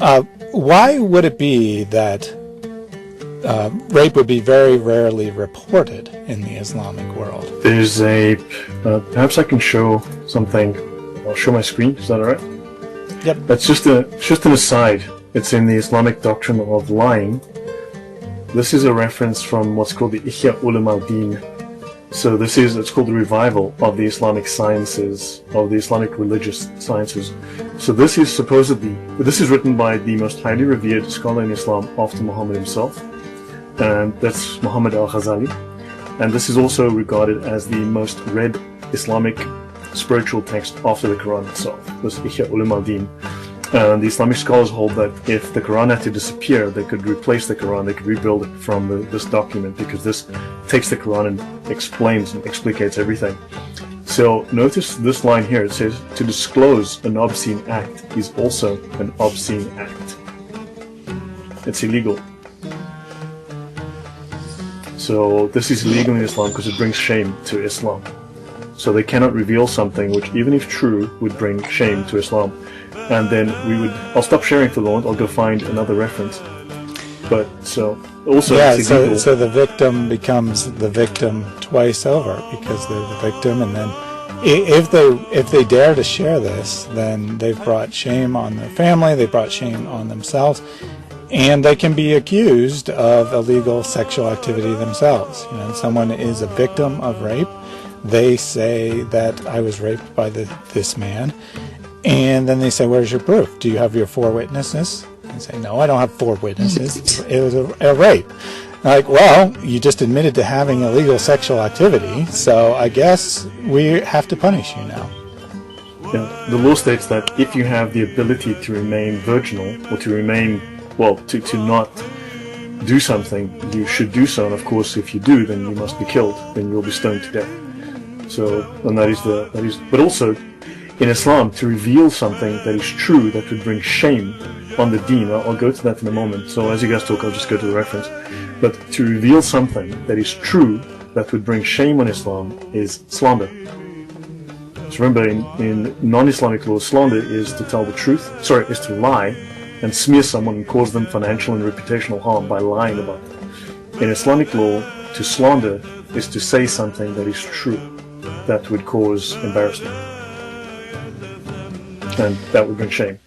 Why would it be that rape would be very rarely reported in the Islamic world? There's a, perhaps I can show something. I'll show my screen, is that alright? Yep. That's just an aside. It's in the Islamic doctrine of lying. This is a reference from what's called the Ihya Ulum al-Din. So it's called the revival of the Islamic sciences, of the Islamic religious sciences. So this is written by the most highly revered scholar in Islam after Muhammad himself. And that's Muhammad al-Ghazali. And this is also regarded as the most read Islamic spiritual text after the Quran itself, this Ihya Ulum al-Din. The Islamic scholars hold that if the Quran had to disappear, they could replace the Quran, they could rebuild it from this document, because this takes the Quran and explains and explicates everything. So notice this line here, it says, to disclose an obscene act is also an obscene act. It's illegal. So this is illegal in Islam because it brings shame to Islam. So they cannot reveal something which, even if true, would bring shame to Islam. And then I'll stop sharing for the moment, I'll go find another reference. But so, also it's illegal. So the victim becomes the victim twice over, because they're the victim, and then if they dare to share this, then they've brought shame on their family, they've brought shame on themselves, and they can be accused of illegal sexual activity themselves. You know, someone is a victim of rape, they say that I was raped by this man, and then they say, where's your proof? Do you have your 4 witnesses? I say, no, I don't have 4 witnesses. It was a rape. Like, well, you just admitted to having illegal sexual activity, so I guess we have to punish you now. Yeah, the law states that if you have the ability to remain virginal, or to remain, well, to not do something, you should do so, and of course if you do, then you must be killed, then you'll be stoned to death. So, and but also, in Islam, to reveal something that is true, that would bring shame on the deen, I'll go to that in a moment, so as you guys talk, I'll just go to the reference. But to reveal something that is true, that would bring shame on Islam, is slander. So remember, in non-Islamic law, slander is to tell the truth, is to lie, and smear someone and cause them financial and reputational harm by lying about them. In Islamic law, to slander is to say something that is true, that would cause embarrassment. And that would bring shame.